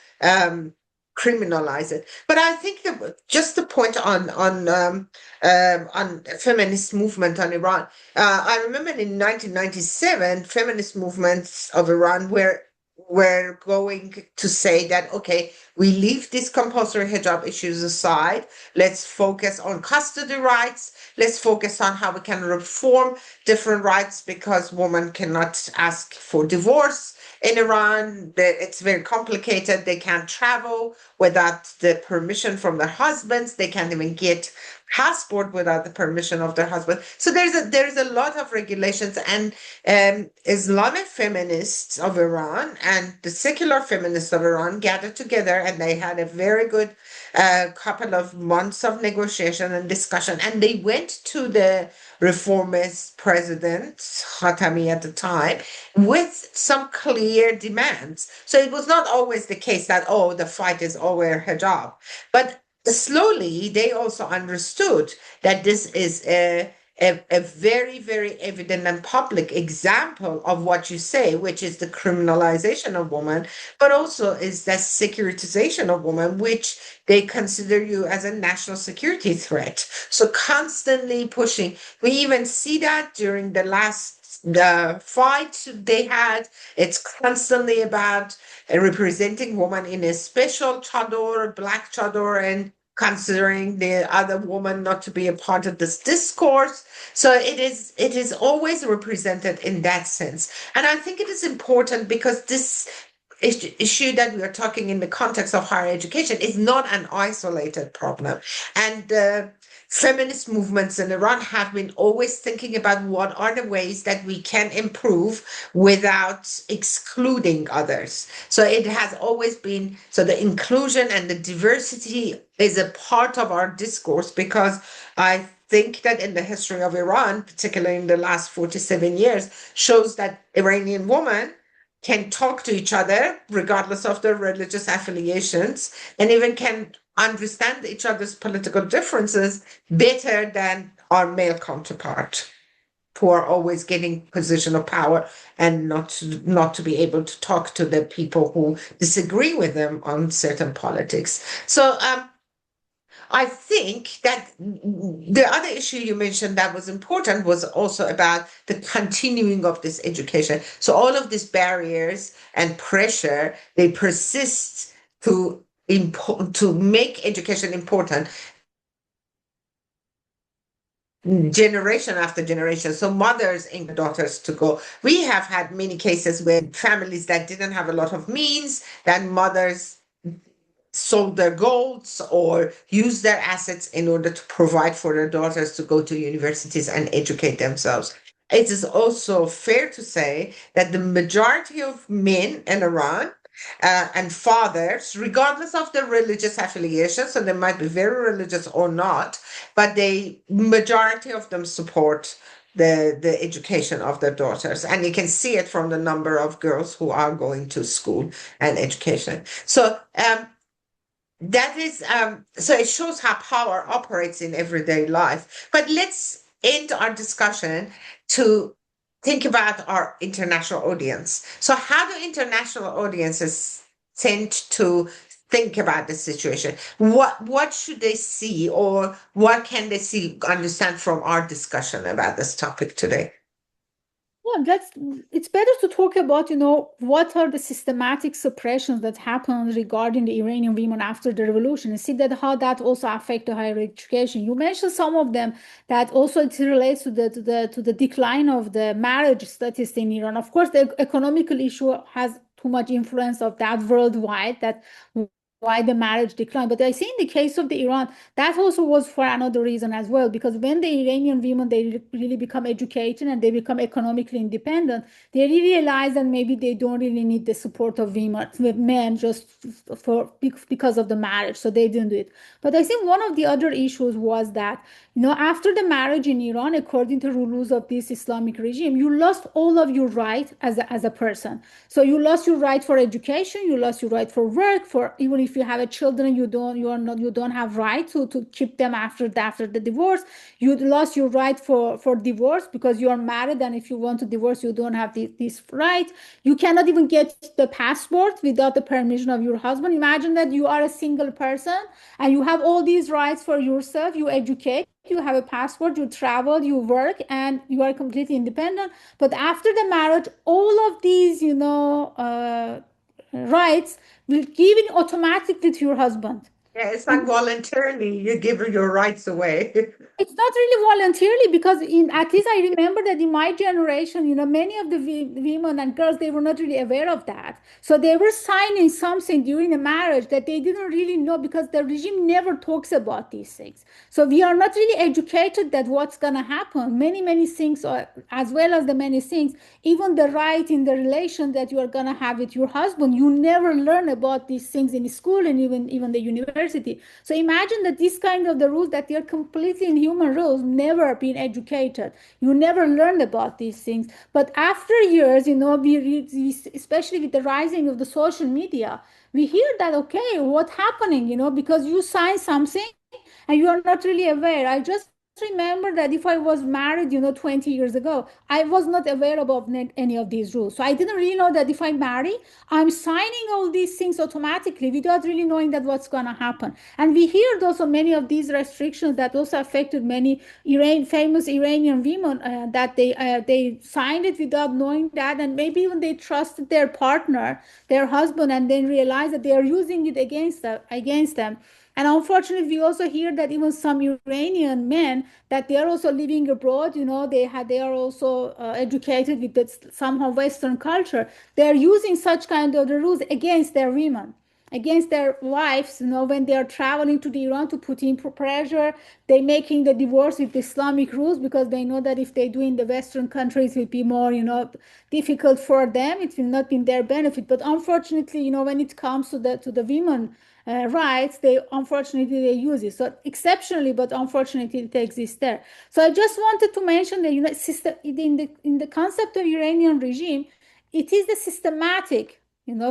A: criminalize it. But I think just the point on feminist movement on Iran. I remember in 1997, feminist movements of Iran were going to say that, okay, we leave these compulsory hijab issues aside. Let's focus on custody rights. Let's focus on how we can reform different rights, because women cannot ask for divorce in Iran. It's very complicated. They can't travel without the permission from their husbands. They can't even get passport without the permission of their husband. So there's a lot of regulations, and Islamic feminists of Iran and the secular feminists of Iran gathered together, and they had a very good couple of months of negotiation and discussion, and they went to the reformist president Khatami at the time with some clear demands. So it was not always the case that, oh, the fight is over hijab, but slowly they also understood that this is a very, very evident and public example of what you say, which is the criminalization of women, but also is that securitization of women, which they consider you as a national security threat. So constantly pushing. We even see that during the last the fight they had. It's constantly about representing woman in a special chador, black chador, and considering the other woman not to be a part of this discourse. So it is always represented in that sense. And I think it is important because this issue that we are talking in the context of higher education is not an isolated problem. And feminist movements in Iran have been always thinking about what are the ways that we can improve without excluding others. So it has always been, so the inclusion and the diversity is a part of our discourse, because I think that in the history of Iran, particularly in the last 47 years, shows that Iranian women can talk to each other regardless of their religious affiliations, and even can understand each other's political differences better than our male counterpart, who are always getting position of power and not to be able to talk to the people who disagree with them on certain politics. So I think that the other issue you mentioned that was important was also about the continuing of this education. So all of these barriers and pressure, they persist to make education important generation after generation. So mothers and daughters to go. We have had many cases where families that didn't have a lot of means, that mothers sold their golds or used their assets in order to provide for their daughters to go to universities and educate themselves. It is also fair to say that the majority of men in Iran and fathers, regardless of their religious affiliation, so they might be very religious or not, but the majority of them support the education of their daughters. And you can see it from the number of girls who are going to school and education. So that is so it shows how power operates in everyday life. But let's end our discussion to think about our international audience. So how do international audiences tend to think about the situation? What should they see, or what can they see, understand from our discussion about this topic today?
B: Yeah, it's better to talk about, what are the systematic suppressions that happened regarding the Iranian women after the revolution, and see that how that also affect the higher education. You mentioned some of them that also it relates to the decline of the marriage status in Iran. Of course, the economical issue has too much influence of that worldwide, that why the marriage declined. But I see in the case of the Iran, that also was for another reason as well, because when the Iranian women, they really become educated and they become economically independent, they really realize that maybe they don't really need the support of women, with men, just because of the marriage. So they didn't do it. But I think one of the other issues was that, after the marriage in Iran, according to rules of this Islamic regime, you lost all of your right as a person. So you lost your right for education, you lost your right for work, for even if you have a children, you don't have right to keep them after the divorce. You lost your right for divorce because you are married, and if you want to divorce, you don't have this right. You cannot even get the passport without the permission of your husband. Imagine that you are a single person and you have all these rights for yourself. You educate, you have a passport, you travel, you work, and you are completely independent. But after the marriage, all of these, rights will given automatically to your husband.
A: Yeah, it's like
B: And
A: voluntarily you give your rights away.
B: it's not really voluntarily, because at least I remember that in my generation, many of the women and girls, they were not really aware of that. So they were signing something during a marriage that they didn't really know, because the regime never talks about these things. So we are not really educated that what's going to happen. Many things, as well as the many things, even the right in the relation that you are going to have with your husband, you never learn about these things in school and even the university. So imagine that this kind of the rules, that they're completely inhuman rules, never been educated. You never learned about these things. But after years, especially with the rising of the social media, we hear that, okay, what's happening, because you sign something and you are not really aware. I just remember that if I was married, 20 years ago, I was not aware of any of these rules. So I didn't really know that if I marry, I'm signing all these things automatically without really knowing that what's going to happen. And we heard also many of these restrictions that also affected many famous Iranian women, that they signed it without knowing that, and maybe even they trusted their partner, their husband, and then realized that they are using it against them. And unfortunately, we also hear that even some Iranian men that they are also living abroad, they are also educated with that somehow Western culture. They are using such kind of the rules against their women, against their wives, when they are traveling to the Iran to put in pressure. They making the divorce with Islamic rules because they know that if they do in the Western countries, it will be more, difficult for them. It will not be in their benefit. But unfortunately, when it comes to the women rights, they unfortunately they use it. So exceptionally, but unfortunately, it exists there. So I just wanted to mention that system in the concept of Iranian regime, it is the systematic,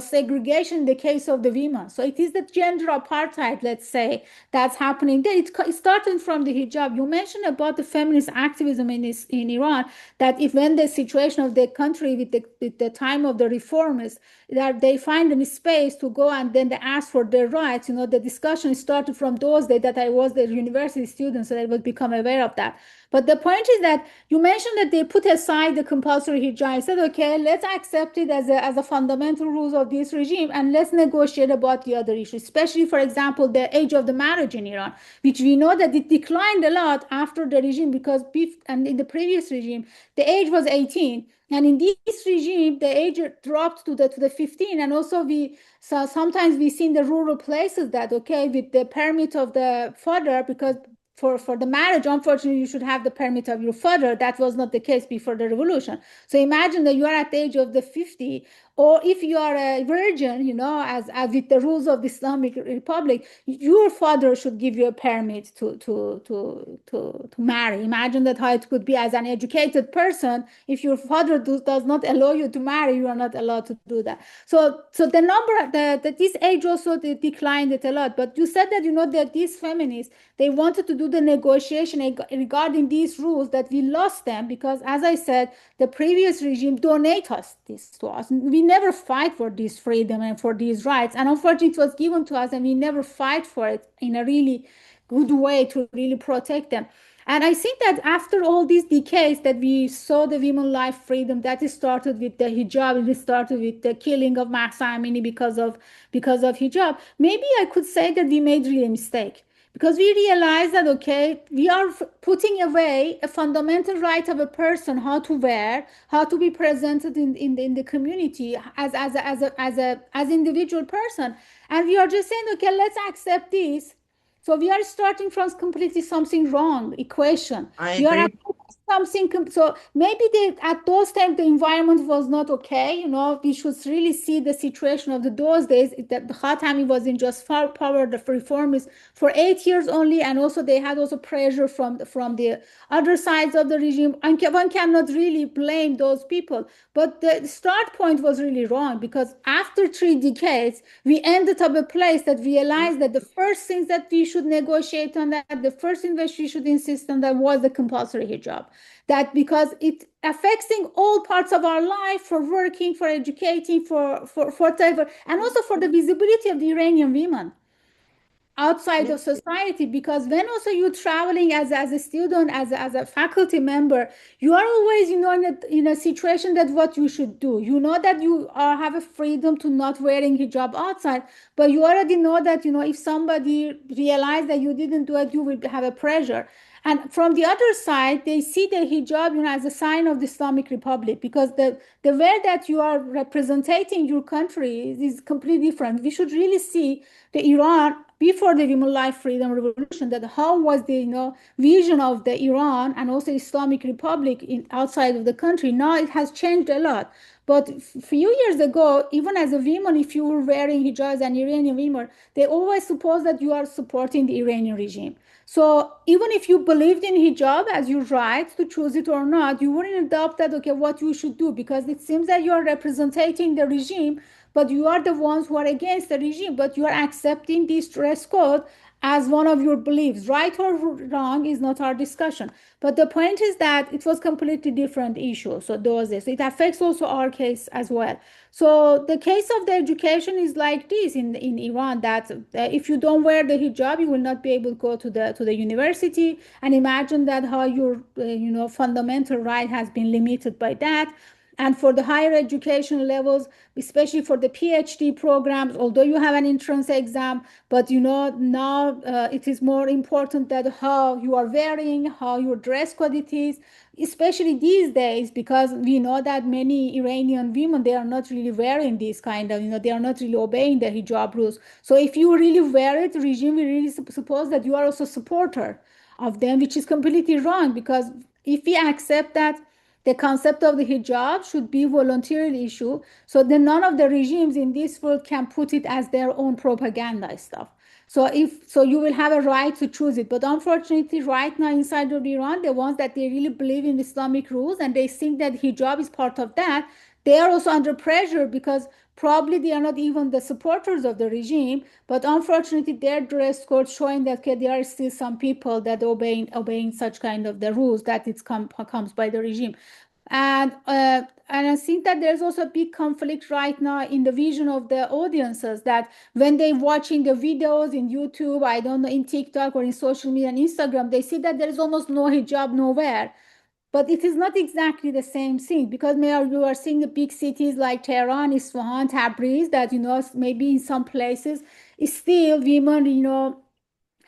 B: segregation in the case of the women. So it is the gender apartheid, let's say, that's happening there. It started from the hijab. You mentioned about the feminist activism in Iran, that if when the situation of the country with the time of the reformists, that they find a space to go and then they ask for their rights. The discussion started from those days that I was the university student, so I would become aware of that. But the point is that you mentioned that they put aside the compulsory hijab. I said, okay, let's accept it as a fundamental rules of this regime, and let's negotiate about the other issues, especially, for example, the age of the marriage in Iran, which we know that it declined a lot after the regime, because and in the previous regime, the age was 18. And in this regime, the age dropped to the 15. And also so sometimes we see in the rural places that, okay, with the permit of the father, because for the marriage, unfortunately, you should have the permit of your father. That was not the case before the revolution. So imagine that you are at the age of the 50, or if you are a virgin, as with the rules of the Islamic Republic, your father should give you a permit to marry. Imagine that how it could be as an educated person. If your father does not allow you to marry, you are not allowed to do that. So the number that this age also declined it a lot. But you said that that these feminists, they wanted to do the negotiation regarding these rules, that we lost them because, as I said, the previous regime donate us this to us. We never fight for this freedom and for these rights, and unfortunately, it was given to us, and we never fight for it in a really good way to really protect them. And I think that after all these decades that we saw the women life freedom, that it started with the hijab, it started with the killing of Mahsa Amini because of hijab. Maybe I could say that we made really a mistake, because we realize that, okay, we are putting away a fundamental right of a person, how to wear, how to be presented in the community as individual person, and we are just saying, okay, let's accept this. So we are starting from completely something wrong equation.
A: I
B: We are
A: agree.
B: something. So maybe at those times the environment was not okay. We should really see the situation of those days. That the Khatami was in just power, the reformists, for 8 years only, and also they had also pressure from the other sides of the regime. And one cannot really blame those people. But the start point was really wrong, because after 3 decades, we ended up a place that realized that the first things that we should negotiate on, that the first thing that we should insist on, that was the compulsory hijab. That because it affects in all parts of our life, for working, for educating, for whatever, and also for the visibility of the Iranian women outside
A: Yeah,
B: of society. Because when also you're traveling as a student, as a faculty member, you are always in a situation that what you should do, that you have a freedom to not wearing hijab outside, but you already know that if somebody realize that you didn't do it, you will have a pressure. And from the other side, they see the hijab, as a sign of the Islamic Republic, because the way that you are representing your country is completely different. We should really see the Iran before the women life freedom revolution, that how was the vision of the Iran and also Islamic Republic outside of the country. Now it has changed a lot. But a few years ago, even as a woman, if you were wearing hijab as an Iranian woman, they always suppose that you are supporting the Iranian regime. So even if you believed in hijab as your right to choose it or not, you wouldn't adopt that, okay, what you should do, because it seems that you are representing the regime, but you are the ones who are against the regime, but you are accepting this dress code as one of your beliefs. Right or wrong is not our discussion. But the point is that it was completely different issue. So those days. So it affects also our case as well. So the case of the education is like this in Iran, that if you don't wear the hijab, you will not be able to go to the university. And imagine that how your fundamental right has been limited by that. And for the higher education levels, especially for the PhD programs, although you have an entrance exam, but now it is more important that how you are wearing, how your dress code it is, especially these days, because we know that many Iranian women, they are not really wearing this kind of, they are not really obeying the hijab rules. So if you really wear it, the regime will really suppose that you are also a supporter of them, which is completely wrong, because if we accept that the concept of the hijab should be voluntary issue, so then none of the regimes in this world can put it as their own propaganda stuff. So you will have a right to choose it. But unfortunately, right now inside of Iran, the ones that they really believe in Islamic rules and they think that hijab is part of that, they are also under pressure, because probably they are not even the supporters of the regime, but unfortunately their dress code showing that, okay, there are still some people that obeying such kind of the rules that comes by the regime. And I think that there's also a big conflict right now in the vision of the audiences, that when they're watching the videos in YouTube, I don't know, in TikTok or in social media and Instagram, they see that there is almost no hijab nowhere. But it is not exactly the same thing, because you are seeing the big cities like Tehran, Isfahan, Tabriz, that maybe in some places still women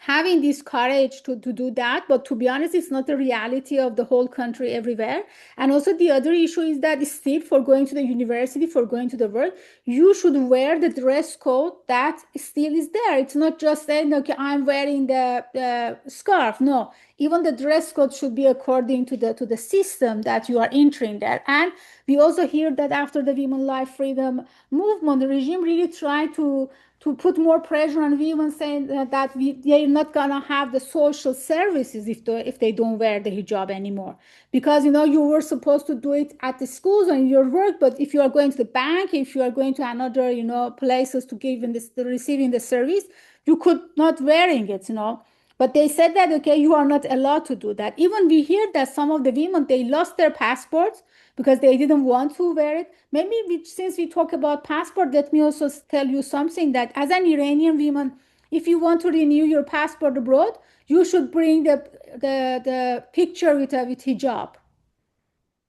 B: having this courage to do that. But to be honest, it's not the reality of the whole country everywhere. And also the other issue is that still, for going to the university, for going to the work, you should wear the dress code that still is there. It's not just saying, okay, I'm wearing the scarf. No, even the dress code should be according to the system that you are entering there. And we also hear that after the women life freedom movement, the regime really tried to put more pressure on women, saying that they're not gonna have the social services if they don't wear the hijab anymore, because you were supposed to do it at the schools or in your work, but if you are going to the bank, if you are going to another places to give in this receiving the service, you could not wearing it. But they said that, okay, you are not allowed to do that. Even we hear that some of the women, they lost their passports because they didn't want to wear it. Maybe since we talk about passport, let me also tell you something, that as an Iranian woman, if you want to renew your passport abroad, you should bring the picture with hijab,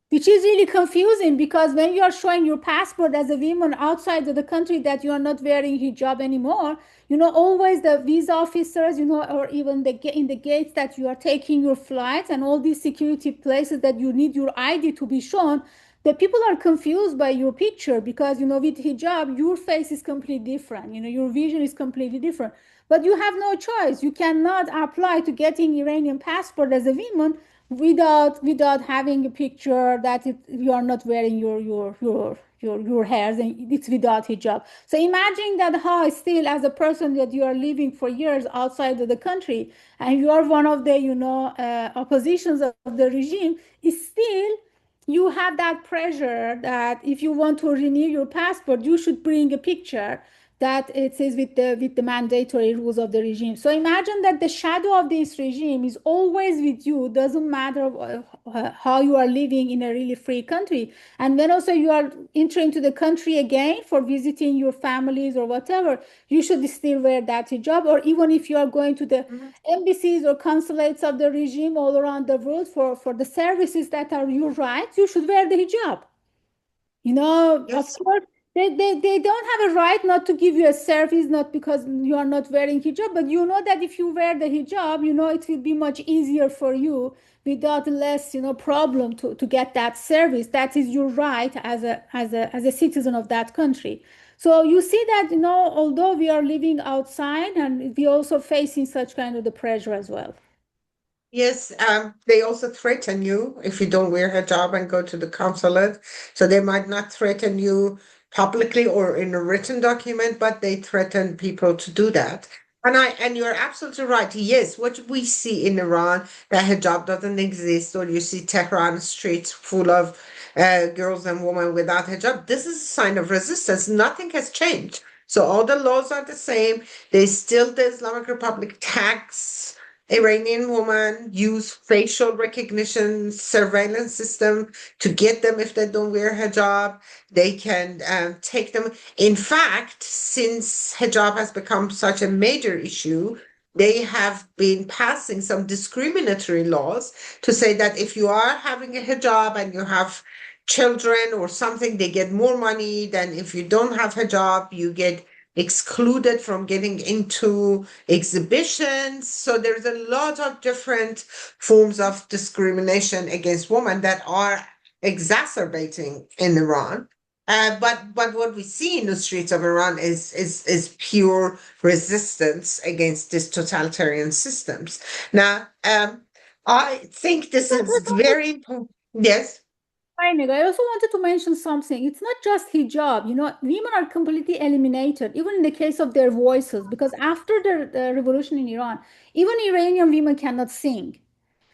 B: which is really confusing, because when you are showing your passport as a woman outside of the country that you are not wearing hijab anymore, always the visa officers, or even in the gates that you are taking your flights and all these security places that you need your ID to be shown, the people are confused by your picture, because with hijab your face is completely different, your vision is completely different. But you have no choice. You cannot apply to getting Iranian passport as a woman without having a picture that you are not wearing your hairs, and it's without hijab. So imagine that how still, as a person that you are living for years outside of the country, and you are one of the oppositions of the regime, is still you have that pressure that if you want to renew your passport, you should bring a picture that it is with the mandatory rules of the regime. So imagine that the shadow of this regime is always with you. Doesn't matter how you are living in a really free country. And when also you are entering to the country again for visiting your families or whatever, you should still wear that hijab. Or even if you are going to the
A: Mhm.
B: embassies or consulates of the regime all around the world for the services that are your rights, you should wear the hijab. Of
A: Yes.
B: course, they don't have a right not to give you a service, not because you are not wearing hijab, but you know that if you wear the hijab, it will be much easier for you without less, problem to get that service. That is your right as a citizen of that country. So you see that, although we are living outside, and we also facing such kind of the pressure as well.
A: Yes, they also threaten you if you don't wear hijab and go to the consulate. So they might not threaten you publicly or in a written document, but they threaten people to do that. And you're absolutely right. Yes, what we see in Iran, that hijab doesn't exist, or you see Tehran streets full of girls and women without hijab. This is a sign of resistance. Nothing has changed. So all the laws are the same. They still, the Islamic Republic tax Iranian women, use facial recognition surveillance system to get them if they don't wear hijab. They can take them. In fact, since hijab has become such a major issue, they have been passing some discriminatory laws to say that if you are having a hijab and you have children or something, they get more money than if you don't have hijab, you get excluded from getting into exhibitions. So there's a lot of different forms of discrimination against women that are exacerbating in Iran. But what we see in the streets of Iran is pure resistance against these totalitarian systems. Now, I think this is very important. Yes.
B: I also wanted to mention something. It's not just hijab. Women are completely eliminated, even in the case of their voices, because after the revolution in Iran, even Iranian women cannot sing.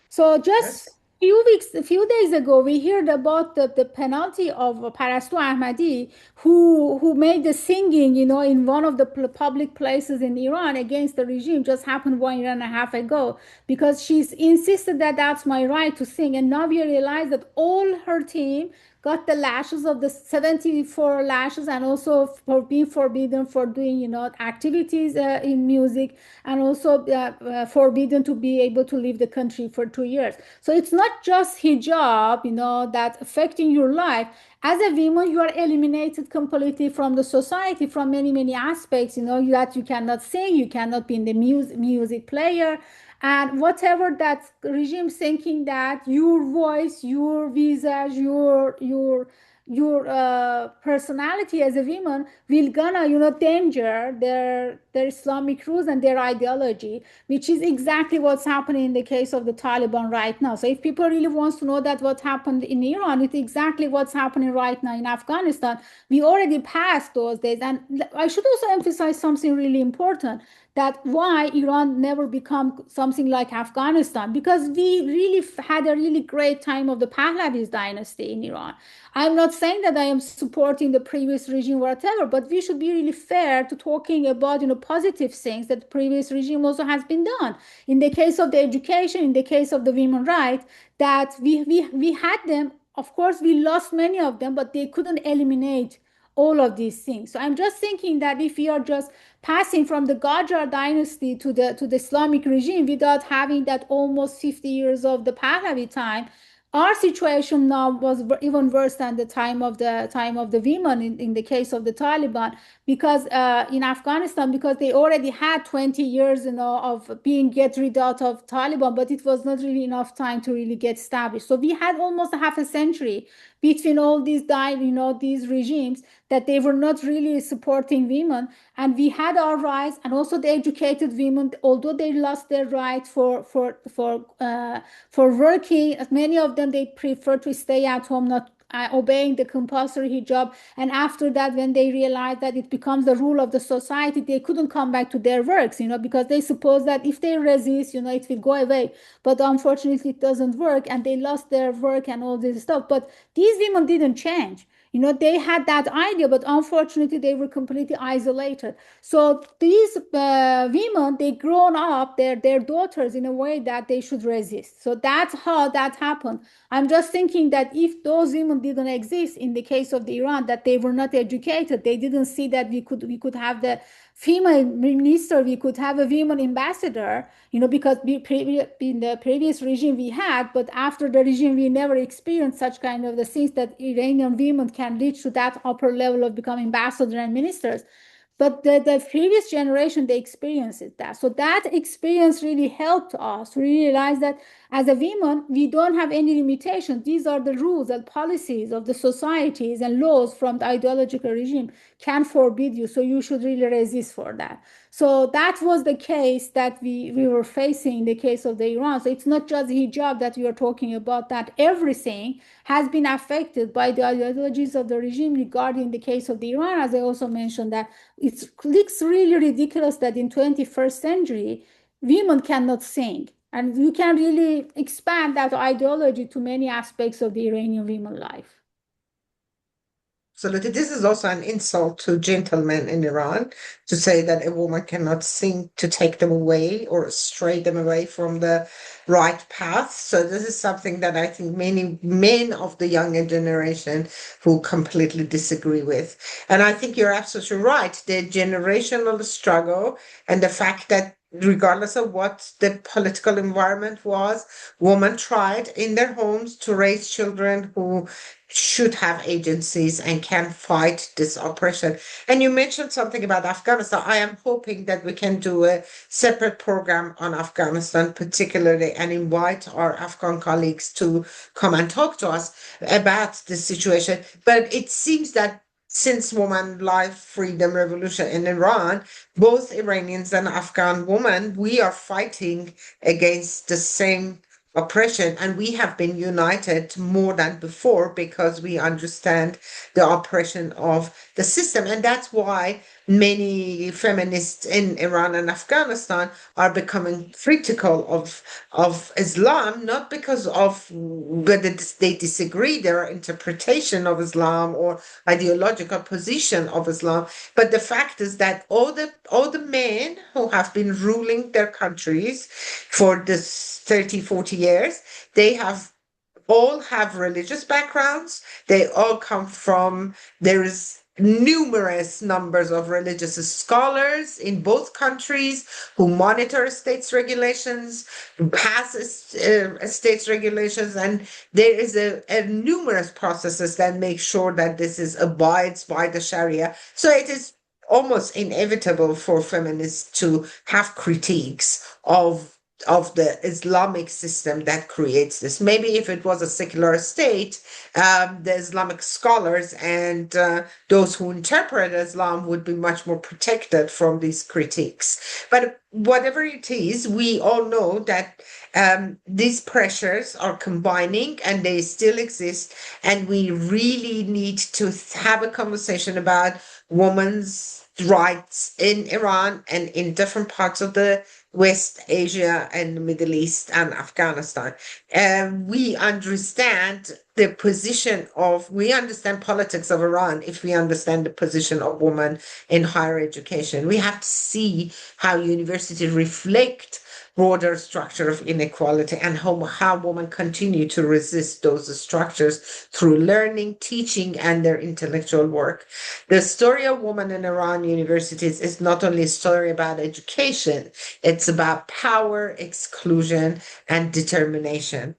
B: So just
A: Yes.
B: a few days ago, we heard about the penalty of Parastu Ahmadi, who made the singing, in one of the public places in Iran against the regime. Just happened 1 year and a half ago, because she's insisted that that's my right to sing. And now we realize that all her team got the lashes of the 74 lashes, and also for being forbidden for doing activities in music, and also forbidden to be able to leave the country for 2 years. So it's not just hijab that's affecting your life. As a woman, you are eliminated completely from the society, from many many aspects, that you cannot sing, you cannot be in the music player, and whatever that regime thinking that your voice, your visage, your personality as a woman will gonna danger their Islamic rules and their ideology, which is exactly what's happening in the case of the Taliban right now. So if people really wants to know that what happened in Iran, it's exactly what's happening right now in Afghanistan. We already passed those days. And I should also emphasize something really important, that why Iran never become something like Afghanistan, because we really had a really great time of the Pahlavis dynasty in Iran. I'm not saying that I am supporting the previous regime or whatever, but we should be really fair to talking about positive things that the previous regime also has been done. In the case of the education, in the case of the women rights, that we had them. Of course, we lost many of them, but they couldn't eliminate all of these things. So I'm just thinking that if we are just passing from the Qajar dynasty to the Islamic regime without having that almost 50 years of the Pahlavi time, our situation now was even worse than the time of the women in the case of the Taliban, because in Afghanistan, because they already had 20 years of being get rid out of Taliban, but it was not really enough time to really get established. So we had almost a half a century between all these regimes, that they were not really supporting women, and we had our rights, and also the educated women, although they lost their right for working, many of them, they prefer to stay at home, not obeying the compulsory hijab. And after that, when they realized that it becomes the rule of the society, they couldn't come back to their works, because they suppose that if they resist, it will go away. But unfortunately, it doesn't work, and they lost their work and all this stuff. But these women didn't change. They had that idea, but unfortunately, they were completely isolated. So these women, they grown up their daughters in a way that they should resist. So that's how that happened. I'm just thinking that if those women didn't exist in the case of the Iran, that they were not educated, they didn't see that we could have the female minister, we could have a women ambassador, because in the previous regime we had, but after the regime we never experienced such kind of the things that Iranian women can reach to that upper level of becoming ambassador and ministers. But the previous generation, they experienced that. So that experience really helped us to realize that as a woman, we don't have any limitations. These are the rules and policies of the societies, and laws from the ideological regime can forbid you. So you should really resist for that. So that was the case that we were facing in the case of the Iran. So it's not just hijab that we are talking about, that everything has been affected by the ideologies of the regime regarding the case of the Iran. As I also mentioned, that it looks really ridiculous that in 21st century, women cannot sing. And you can really expand that ideology to many aspects of the Iranian women life.
A: Absolutely. This is also an insult to gentlemen in Iran to say that a woman cannot sing to take them away or stray them away from the right path. So this is something that I think many men of the younger generation who completely disagree with. And I think you're absolutely right. The generational struggle and the fact that regardless of what the political environment was, women tried in their homes to raise children who should have agencies and can fight this oppression. And you mentioned something about Afghanistan. I am hoping that we can do a separate program on Afghanistan, particularly, and invite our Afghan colleagues to come and talk to us about the situation. But it seems that since Woman Life Freedom Revolution in Iran, both Iranians and Afghan women, we are fighting against the same oppression, and we have been united more than before because we understand the oppression of the system. And that's why many feminists in Iran and Afghanistan are becoming critical of Islam, not because of whether they disagree their interpretation of Islam or ideological position of Islam, but the fact is that all the men who have been ruling their countries for this 30, 40 years, they all have religious backgrounds. They all come from, there is numerous numbers of religious scholars in both countries who monitor states regulations, pass states regulations, and there is a numerous processes that make sure that this is abides by the Sharia. So it is almost inevitable for feminists to have critiques of the Islamic system that creates this. Maybe if it was a secular state, the Islamic scholars and those who interpret Islam would be much more protected from these critiques. But whatever it is, we all know that these pressures are combining and they still exist. And we really need to have a conversation about women's rights in Iran and in different parts of the West Asia and the Middle East and Afghanistan. We understand we understand politics of Iran if we understand the position of women in higher education. We have to see how universities reflect broader structure of inequality and how women continue to resist those structures through learning, teaching, and their intellectual work. The story of women in Iran universities is not only a story about education, it's about power, exclusion, and determination.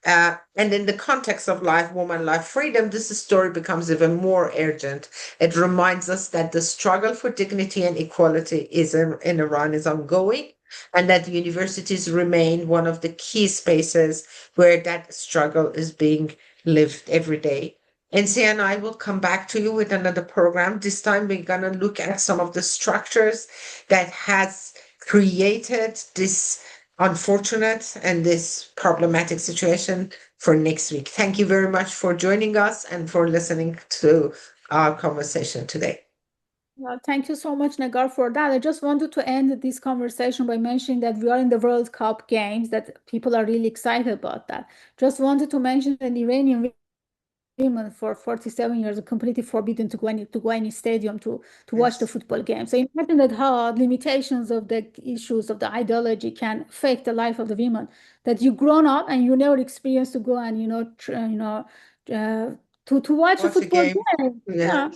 A: And in the context of life, woman, life, freedom, this story becomes even more urgent. It reminds us that the struggle for dignity and equality in Iran is ongoing, and that universities remain one of the key spaces where that struggle is being lived every day. NC and I will come back to you with another program. This time we're going to look at some of the structures that has created this unfortunate and this problematic situation for next week. Thank you very much for joining us and for listening to our conversation today.
B: Well, thank you so much, Nagar, for that. I just wanted to end this conversation by mentioning that we are in the World Cup games, that people are really excited about that. Just wanted to mention that Iranian women for 47 years are completely forbidden to go any stadium to watch the
A: Yes.
B: football game. So imagine that how limitations of the issues of the ideology can affect the life of the women. That you grown up and you never experienced to go and to watch a
A: Watch the
B: football
A: game.
B: game.
A: Yeah.
B: Yeah.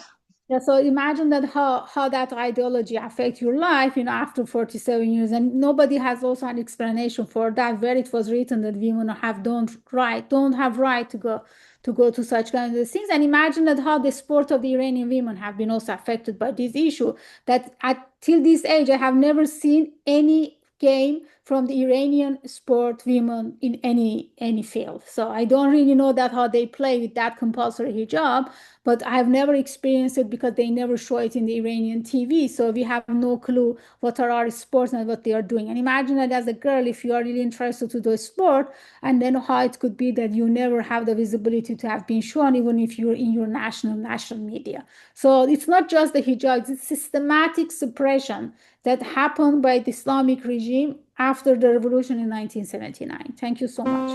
B: Yeah, so imagine that how that ideology affect your life, after 47 years, and nobody has also an explanation for that, where it was written that women don't have right to go to such kind of things. And imagine that how the sport of the Iranian women have been also affected by this issue. That till this age, I have never seen any game from the Iranian sport women in any field. So I don't really know that how they play with that compulsory hijab, but I've never experienced it because they never show it in the Iranian TV. So we have no clue what are our sports and what they are doing. And imagine that as a girl, if you are really interested to do a sport, and then how it could be that you never have the visibility to have been shown, even if you're in your national media. So it's not just the hijab, it's systematic suppression that happened by the Islamic regime after the revolution in 1979. Thank you so much.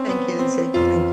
A: Thank you, Lindsay. Thank you.